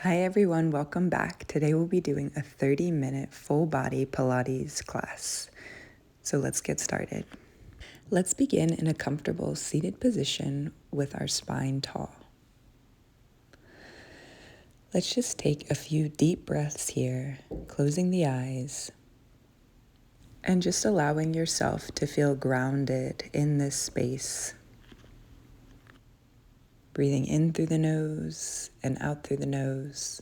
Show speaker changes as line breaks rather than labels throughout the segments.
Hi everyone, welcome back. Today we'll be doing a 30-minute full body Pilates class. So let's get started. Let's begin in a comfortable seated position with our spine tall. Let's just take a few deep breaths here, closing the eyes, and just allowing yourself to feel grounded in this space. Breathing in through the nose and out through the nose.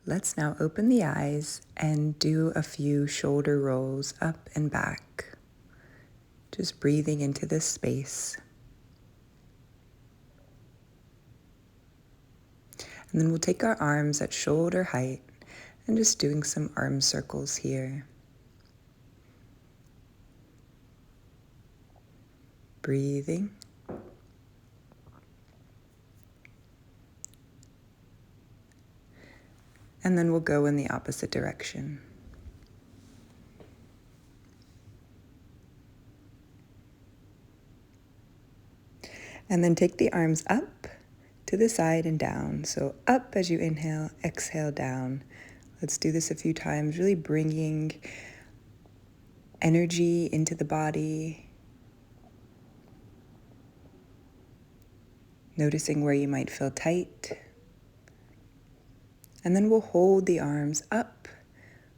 Let's now open the eyes and do a few shoulder rolls up and back. Just breathing into this space. And then we'll take our arms at shoulder height and just doing some arm circles here. Breathing. And then we'll go in the opposite direction. And then take the arms up to the side and down. So up as you inhale, exhale down. Let's do this a few times, really bringing energy into the body. Noticing where you might feel tight. And then we'll hold the arms up,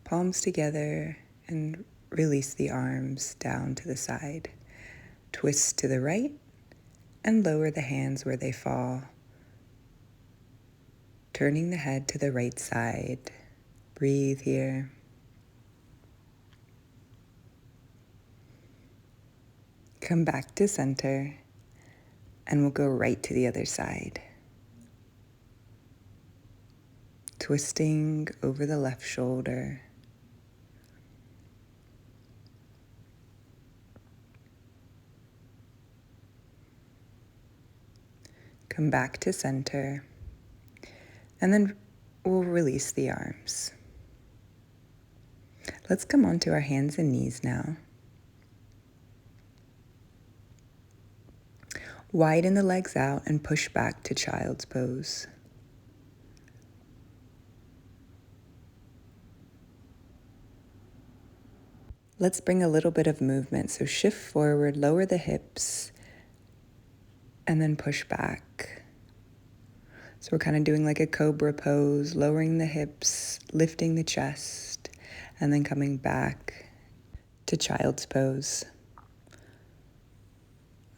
palms together, and release the arms down to the side. Twist to the right and lower the hands where they fall. Turning the head to the right side. Breathe here. Come back to center, and we'll go right to the other side. Twisting over the left shoulder. Come back to center, and then we'll release the arms. Let's come onto our hands and knees now. Widen the legs out and push back to child's pose. Let's bring a little bit of movement. So shift forward, lower the hips, and then push back. So we're kind of doing like a cobra pose, lowering the hips, lifting the chest, and then coming back to child's pose.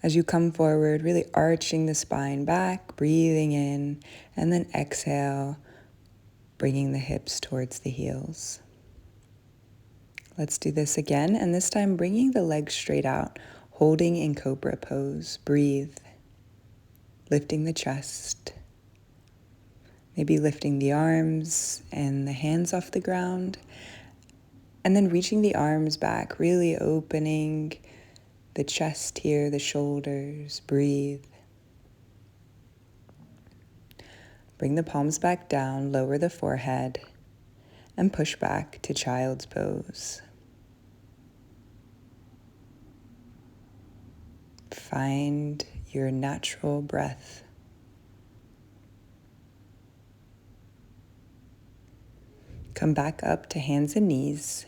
As you come forward, really arching the spine back, breathing in, and then exhale, bringing the hips towards the heels. Let's do this again, and this time bringing the legs straight out, holding in cobra pose. Breathe, lifting the chest, maybe lifting the arms and the hands off the ground, and then reaching the arms back, really opening the chest here, the shoulders. Breathe. Bring the palms back down, lower the forehead, and push back to child's pose. Find your natural breath. Come back up to hands and knees.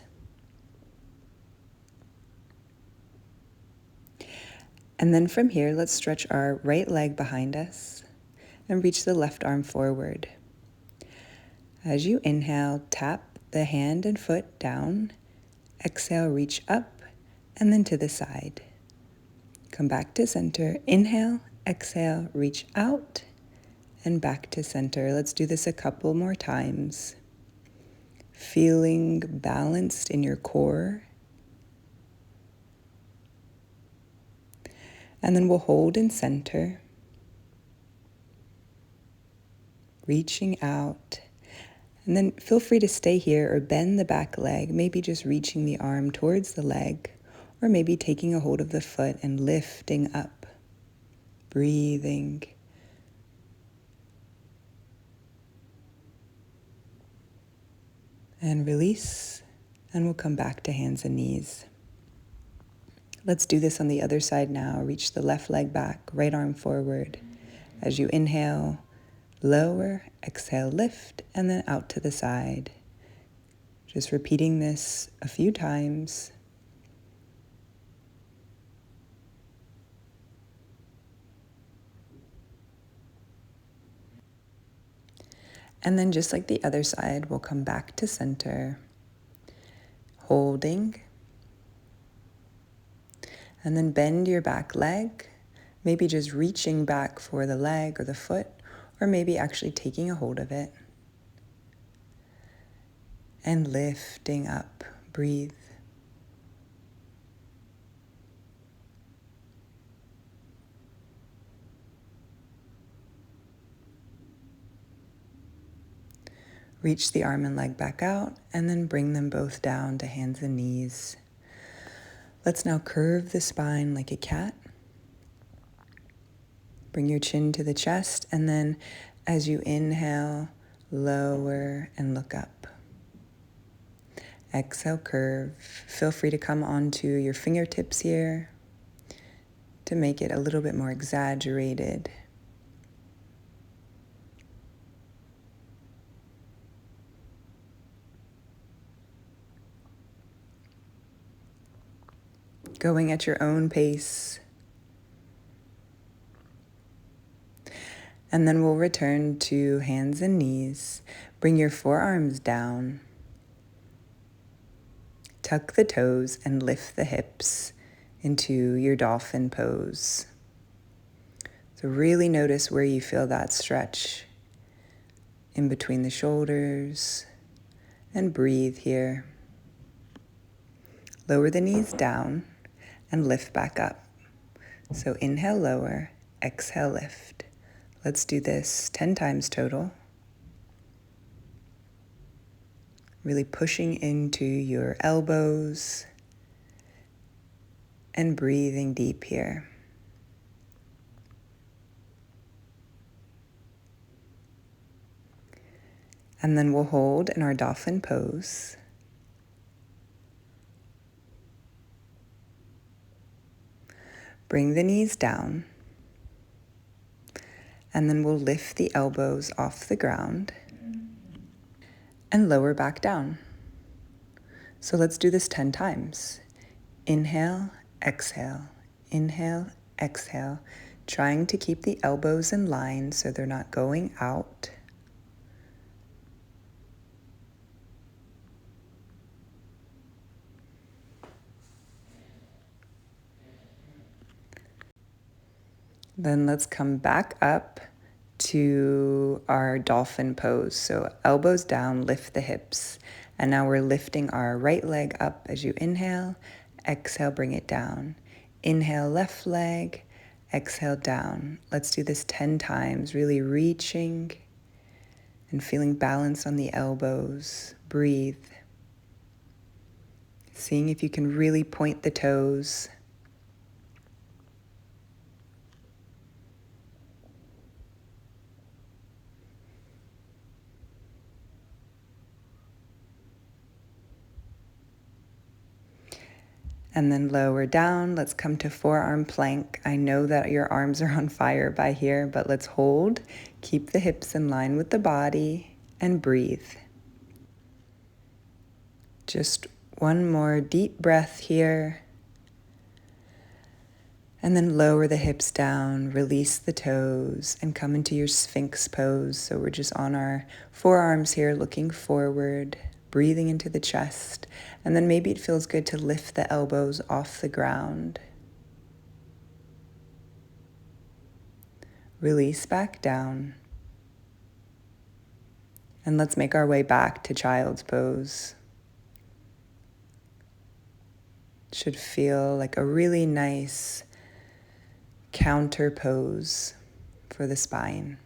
And then from here, let's stretch our right leg behind us and reach the left arm forward. As you inhale, tap the hand and foot down. Exhale, reach up and then to the side. Come back to center. Inhale, exhale, reach out and back to center. Let's do this a couple more times. Feeling balanced in your core. And then we'll hold in center. Reaching out. And then feel free to stay here or bend the back leg, maybe just reaching the arm towards the leg, or maybe taking a hold of the foot and lifting up. Breathing. And release, And we'll come back to hands and knees. Let's do this on the other side now. Reach the left leg back, right arm forward. As you inhale, lower, exhale, lift, and then out to the side. Just repeating this a few times. And then just like the other side, we'll come back to center, holding, and then bend your back leg, maybe just reaching back for the leg or the foot, or maybe actually taking a hold of it. And lifting up, breathe. Reach the arm and leg back out, and then bring them both down to hands and knees. Let's now curve the spine like a cat. Bring your chin to the chest, and then as you inhale, lower and look up. Exhale, curve. Feel free to come onto your fingertips here to make it a little bit more exaggerated. Going at your own pace. And then we'll return to hands and knees. Bring your forearms down. Tuck the toes and lift the hips into your dolphin pose. So really notice where you feel that stretch in between the shoulders, and breathe here. Lower the knees down and lift back up. So inhale, lower, exhale, lift. Let's do this 10 times total. Really pushing into your elbows and breathing deep here. And then we'll hold in our dolphin pose. Bring the knees down. And then we'll lift the elbows off the ground and lower back down. So let's do this 10 times. Inhale, exhale, inhale, exhale. Trying to keep the elbows in line so they're not going out. Then let's come back up to our dolphin pose. So elbows down, lift the hips. And now we're lifting our right leg up as you inhale. Exhale, bring it down. Inhale, left leg. Exhale, down. Let's do this 10 times, really reaching and feeling balance on the elbows. Breathe. Seeing if you can really point the toes. And then lower down. Let's come to forearm plank. I know that your arms are on fire by here, but let's hold. Keep the hips in line with the body and breathe. Just one more deep breath here. And then lower the hips down, release the toes, and come into your Sphinx pose. So we're just on our forearms here, looking forward, breathing into the chest. And then maybe it feels good to lift the elbows off the ground. Release back down. And let's make our way back to child's pose. Should feel like a really nice counter pose for the spine.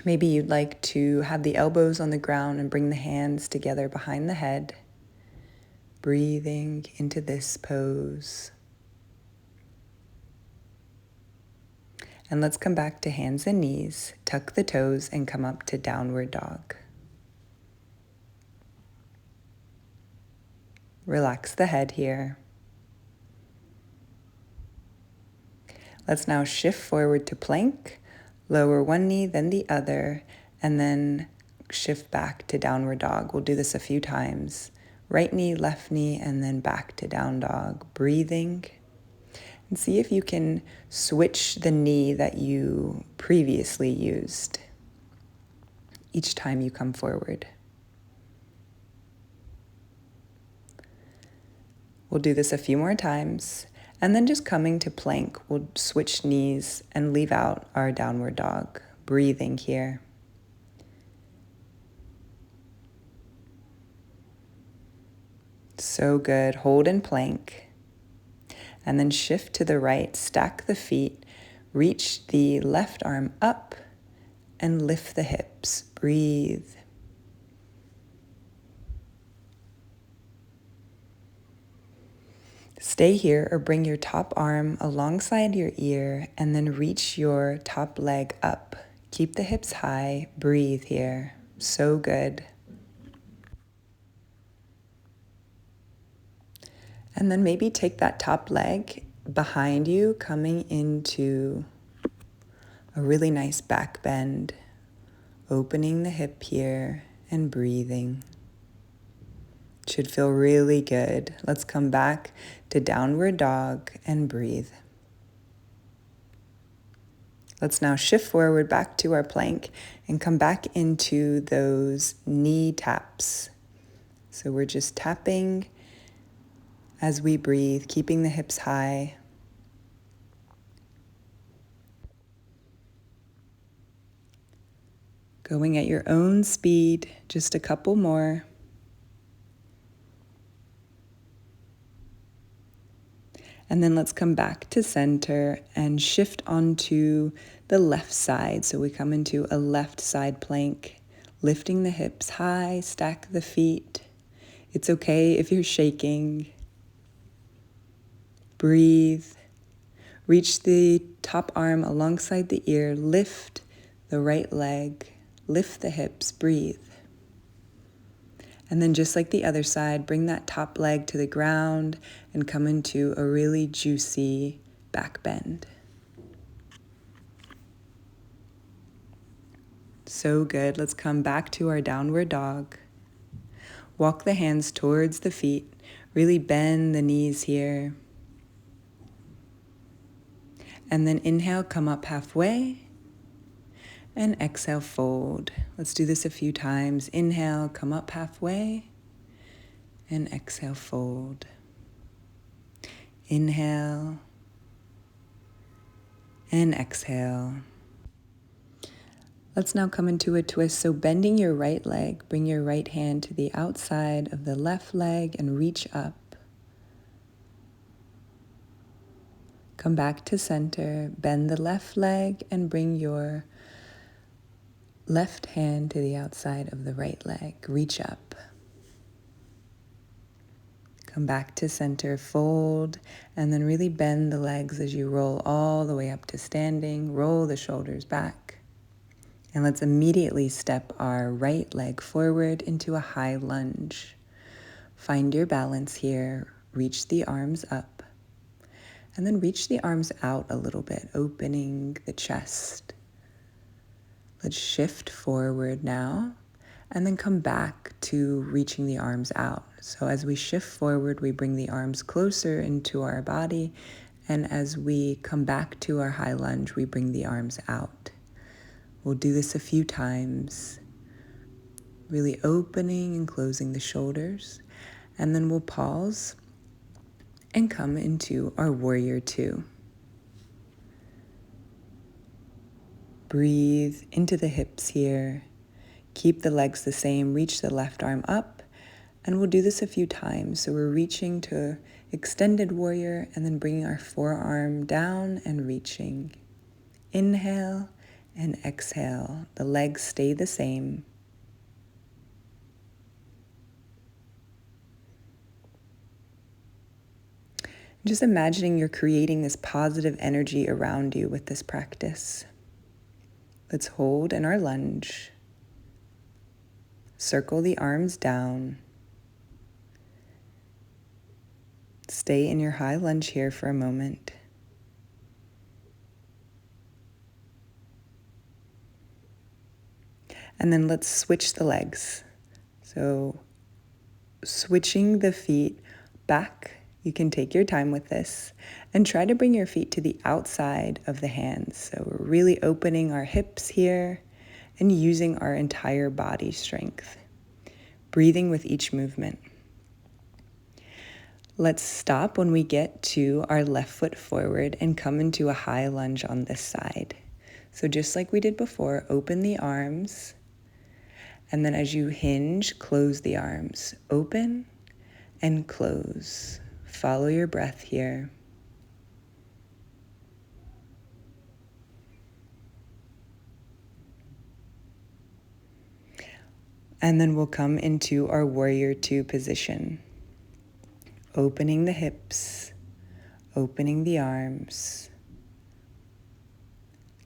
Maybe you'd like to have the elbows on the ground and bring the hands together behind the head. Breathing into this pose. And let's come back to hands and knees, tuck the toes, and come up to downward dog. Relax the head here. Let's now shift forward to plank, lower one knee, then the other, and then shift back to downward dog. We'll do this a few times. Right knee, left knee, and then back to down dog. Breathing. And see if you can switch the knee that you previously used each time you come forward. We'll do this a few more times, and then just coming to plank, we'll switch knees and leave out our downward dog. Breathing here. So good. Hold in plank. And then shift to the right, stack the feet, reach the left arm up, and lift the hips. Breathe. Stay here or bring your top arm alongside your ear and then reach your top leg up. Keep the hips high. Breathe here. So good. And then maybe take that top leg behind you, coming into a really nice back bend, opening the hip here and breathing. Should feel really good. Let's come back to downward dog and breathe. Let's now shift forward back to our plank and come back into those knee taps. So we're just tapping as we breathe, keeping the hips high. Going at your own speed, just a couple more. And then let's come back to center and shift onto the left side. So we come into a left side plank, lifting the hips high, stack the feet. It's okay if you're shaking. Breathe. Reach the top arm alongside the ear, lift the right leg, lift the hips, breathe. And then just like the other side, bring that top leg to the ground and come into a really juicy back bend. So good. Let's come back to our downward dog. Walk the hands towards the feet. Really bend the knees here. And then inhale, come up halfway. And exhale, fold. Let's do this a few times. Inhale, come up halfway. And exhale, fold. Inhale. And exhale. Let's now come into a twist. So bending your right leg, bring your right hand to the outside of the left leg and reach up. Come back to center. Bend the left leg and bring your left hand to the outside of the right leg. Reach up. Come back to center, fold, and then really bend the legs as you roll all the way up to standing. Roll the shoulders back. And let's immediately step our right leg forward into a high lunge. Find your balance here. Reach the arms up. And then reach the arms out a little bit, opening the chest. Let's shift forward now, and then come back to reaching the arms out. So as we shift forward, we bring the arms closer into our body, and as we come back to our high lunge, we bring the arms out. We'll do this a few times, really opening and closing the shoulders, and then we'll pause and come into our warrior two. Breathe into the hips here. Keep the legs the same. Reach the left arm up. And we'll do this a few times. So we're reaching to extended warrior and then bringing our forearm down and reaching. Inhale and exhale. The legs stay the same. Just imagining you're creating this positive energy around you with this practice. Let's hold in our lunge. Circle the arms down. Stay in your high lunge here for a moment. And then let's switch the legs. So switching the feet back, you can take your time with this and try to bring your feet to the outside of the hands. So we're really opening our hips here and using our entire body strength, breathing with each movement. Let's stop when we get to our left foot forward and come into a high lunge on this side. So just like we did before, open the arms, and then as you hinge, close the arms. Open and close. Follow your breath here. And then we'll come into our warrior two position. Opening the hips, opening the arms.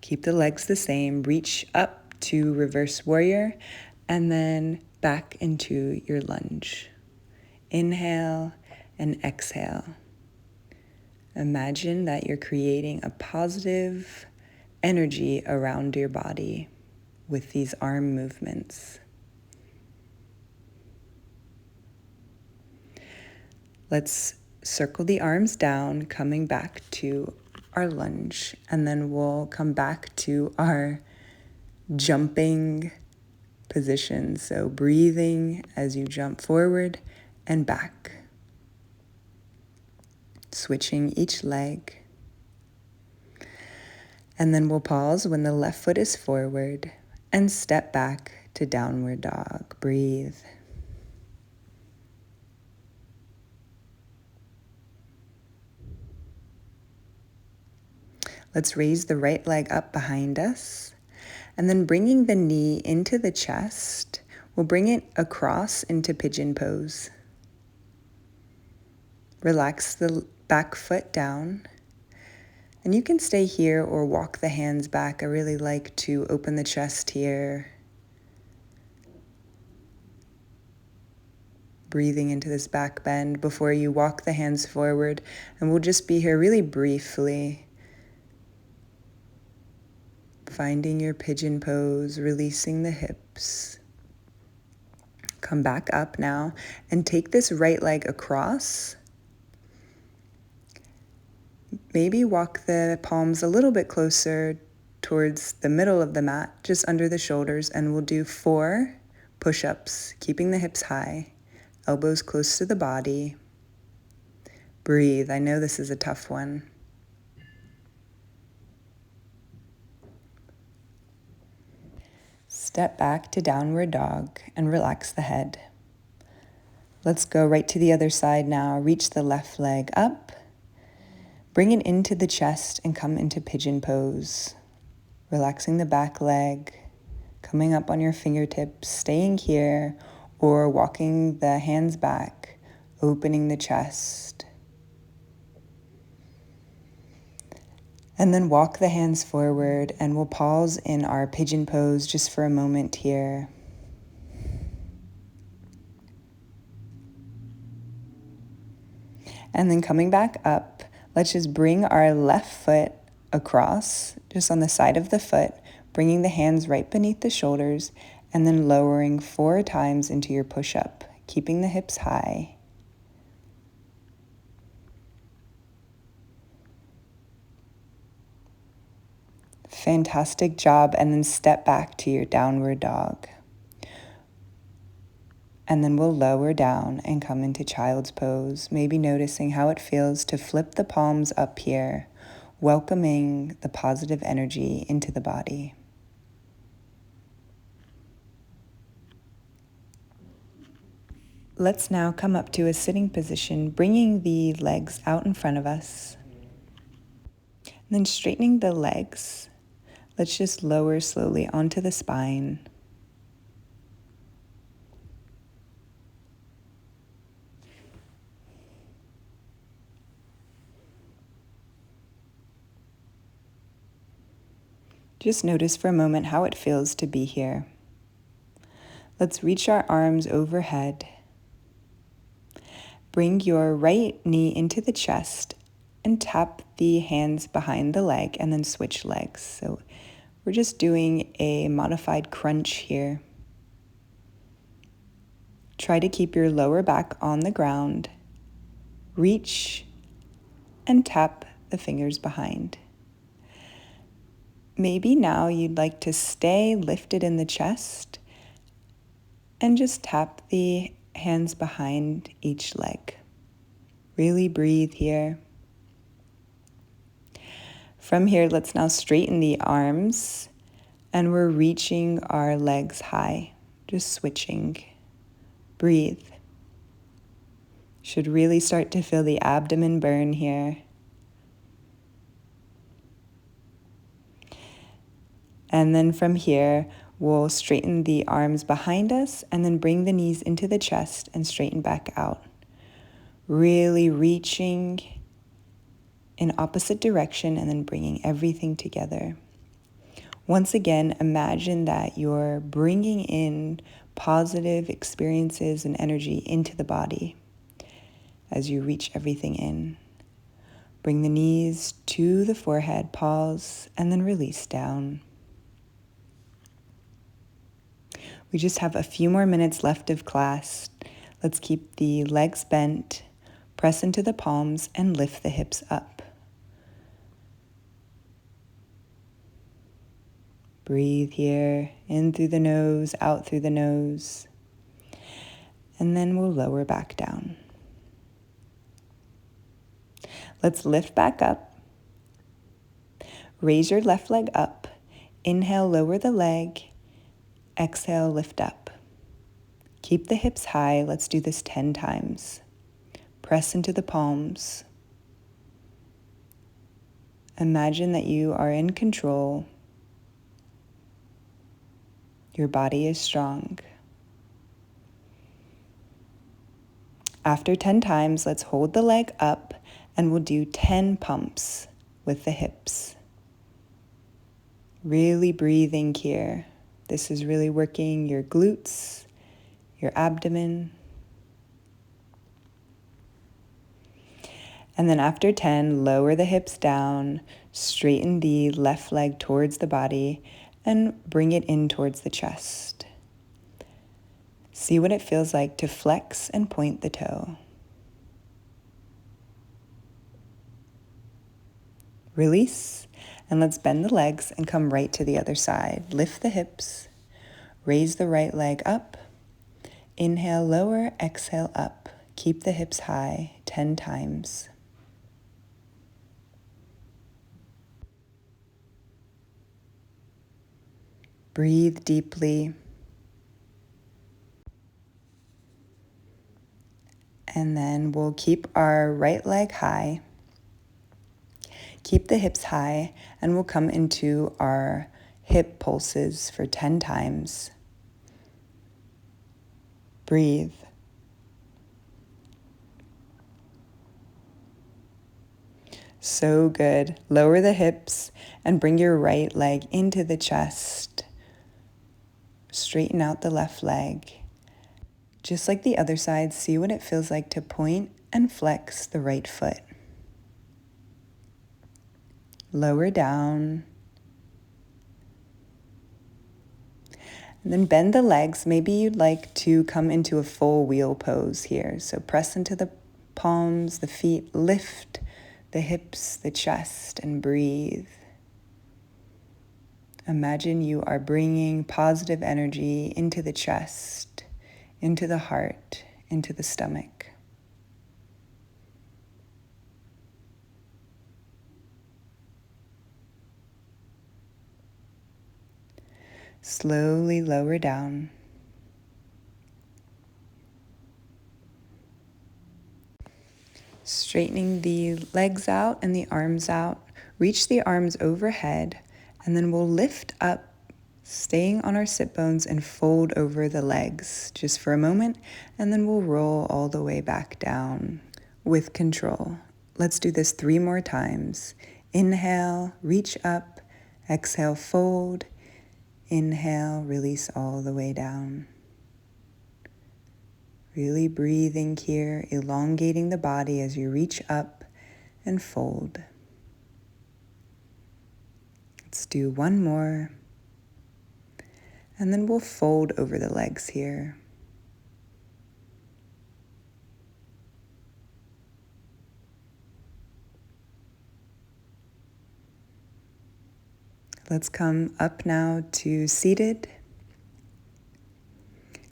Keep the legs the same. Reach up to reverse warrior and then back into your lunge. Inhale and exhale. Imagine that you're creating a positive energy around your body with these arm movements. Let's circle the arms down, coming back to our lunge, and then we'll come back to our jumping position. So breathing as you jump forward and back. Switching each leg. And then we'll pause when the left foot is forward and step back to downward dog. Breathe. Let's raise the right leg up behind us, and then bringing the knee into the chest, we'll bring it across into pigeon pose. Relax the back foot down, and you can stay here or walk the hands back. I really like to open the chest here. Breathing into this back bend before you walk the hands forward, and we'll just be here really briefly. Finding your pigeon pose, releasing the hips. Come back up now and take this right leg across. Maybe walk the palms a little bit closer towards the middle of the mat, just under the shoulders, and we'll do 4 push-ups, keeping the hips high, elbows close to the body. Breathe. I know this is a tough one. Step back to downward dog and relax the head. Let's go right to the other side now. Reach the left leg up. Bring it into the chest and come into pigeon pose. Relaxing the back leg, coming up on your fingertips, staying here, or walking the hands back, opening the chest. And then walk the hands forward, and we'll pause in our pigeon pose just for a moment here. And then coming back up, let's just bring our left foot across, just on the side of the foot, bringing the hands right beneath the shoulders, and then lowering 4 times into your push-up, keeping the hips high. Fantastic job, and then step back to your downward dog. And then we'll lower down and come into child's pose, maybe noticing how it feels to flip the palms up here, welcoming the positive energy into the body. Let's now come up to a sitting position, bringing the legs out in front of us. And then straightening the legs. Let's just lower slowly onto the spine. Just notice for a moment how it feels to be here. Let's reach our arms overhead. Bring your right knee into the chest and tap the hands behind the leg and then switch legs. So we're just doing a modified crunch here. Try to keep your lower back on the ground. Reach and tap the fingers behind. Maybe now you'd like to stay lifted in the chest and just tap the hands behind each leg. Really breathe here. From here, let's now straighten the arms, and we're reaching our legs high, just switching. Breathe. Should really start to feel the abdomen burn here. And then from here, we'll straighten the arms behind us and then bring the knees into the chest and straighten back out. Really reaching in opposite direction and then bringing everything together. Once again, imagine that you're bringing in positive experiences and energy into the body as you reach everything in. Bring the knees to the forehead, pause, and then release down. We just have a few more minutes left of class. Let's keep the legs bent, press into the palms, and lift the hips up. Breathe here, in through the nose, out through the nose. And then we'll lower back down. Let's lift back up. Raise your left leg up. Inhale, lower the leg. Exhale, lift up. Keep the hips high. Let's do this 10 times. Press into the palms. Imagine that you are in control. Your body is strong. After 10 times, let's hold the leg up and we'll do 10 pumps with the hips. Really breathing here. This is really working your glutes, your abdomen. And then after 10, lower the hips down, straighten the left leg towards the body, and bring it in towards the chest. See what it feels like to flex and point the toe. Release, and let's bend the legs and come right to the other side. Lift the hips, raise the right leg up. Inhale, lower, exhale, up. Keep the hips high 10 times. Breathe deeply. And then we'll keep our right leg high. Keep the hips high, and we'll come into our hip pulses for 10 times. Breathe. So good. Lower the hips and bring your right leg into the chest. Straighten out the left leg. Just like the other side, see what it feels like to point and flex the right foot. Lower down. And then bend the legs. Maybe you'd like to come into a full wheel pose here. So press into the palms, the feet, lift the hips, the chest, and breathe. Imagine you are bringing positive energy into the chest, into the heart, into the stomach. Slowly lower down. Straightening the legs out and the arms out. Reach the arms overhead, and then we'll lift up, staying on our sit bones, and fold over the legs just for a moment, and then we'll roll all the way back down with control. Let's do this 3 more times. Inhale, reach up. Exhale, fold. Inhale, release all the way down. Really breathing here, elongating the body as you reach up and fold. Let's do one more. And then we'll fold over the legs here. Let's come up now to seated.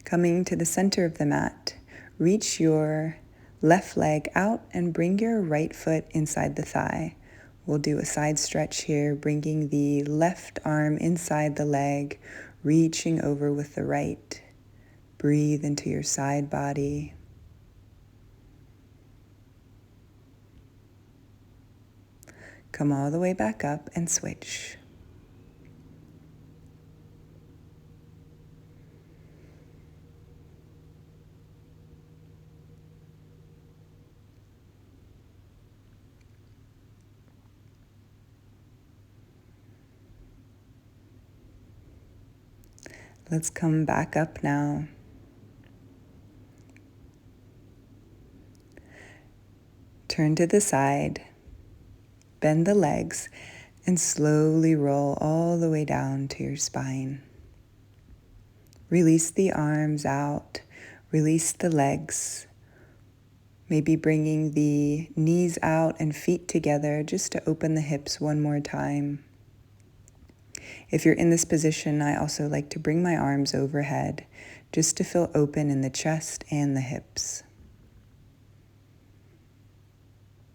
Coming to the center of the mat, reach your left leg out and bring your right foot inside the thigh. We'll do a side stretch here, bringing the left arm inside the leg, reaching over with the right. Breathe into your side body. Come all the way back up and switch. Let's come back up now. Turn to the side, bend the legs, and slowly roll all the way down to your spine. Release the arms out, release the legs, maybe bringing the knees out and feet together just to open the hips one more time. If you're in this position, I also like to bring my arms overhead just to feel open in the chest and the hips.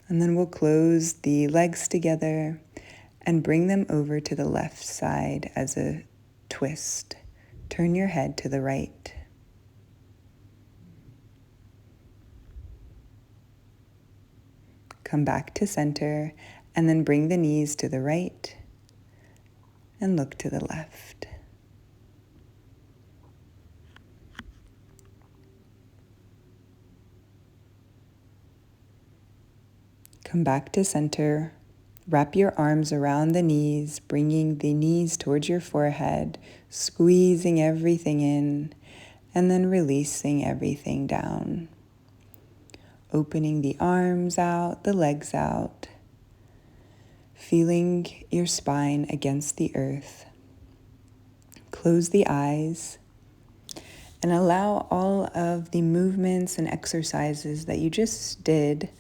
And then we'll close the legs together and bring them over to the left side as a twist. Turn your head to the right. Come back to center and then bring the knees to the right and look to the left. Come back to center. Wrap your arms around the knees, bringing the knees towards your forehead, squeezing everything in, and then releasing everything down. Opening the arms out, the legs out, feeling your spine against the earth. Close the eyes and allow all of the movements and exercises that you just did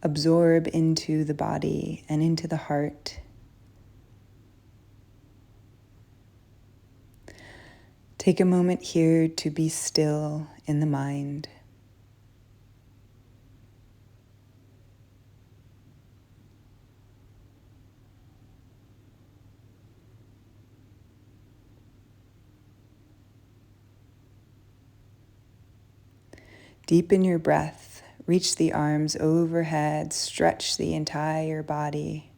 absorb into the body and into the heart. Take a moment here to be still in the mind. Deepen your breath. Reach the arms overhead. Stretch the entire body.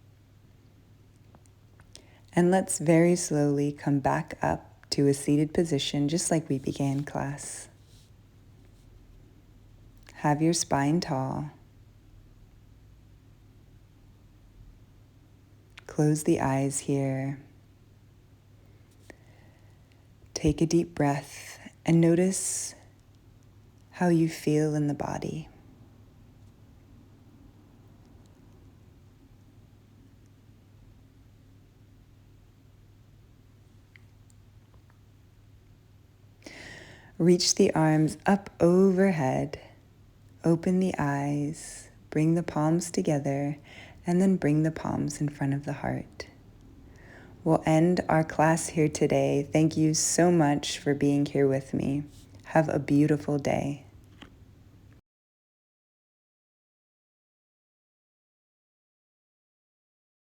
And let's very slowly come back up to a seated position, just like we began class. Have your spine tall. Close the eyes here. Take a deep breath and notice how you feel in the body. Reach the arms up overhead. Open the eyes. Bring the palms together and then bring the palms in front of the heart. We'll end our class here today. Thank you so much for being here with me. Have a beautiful day.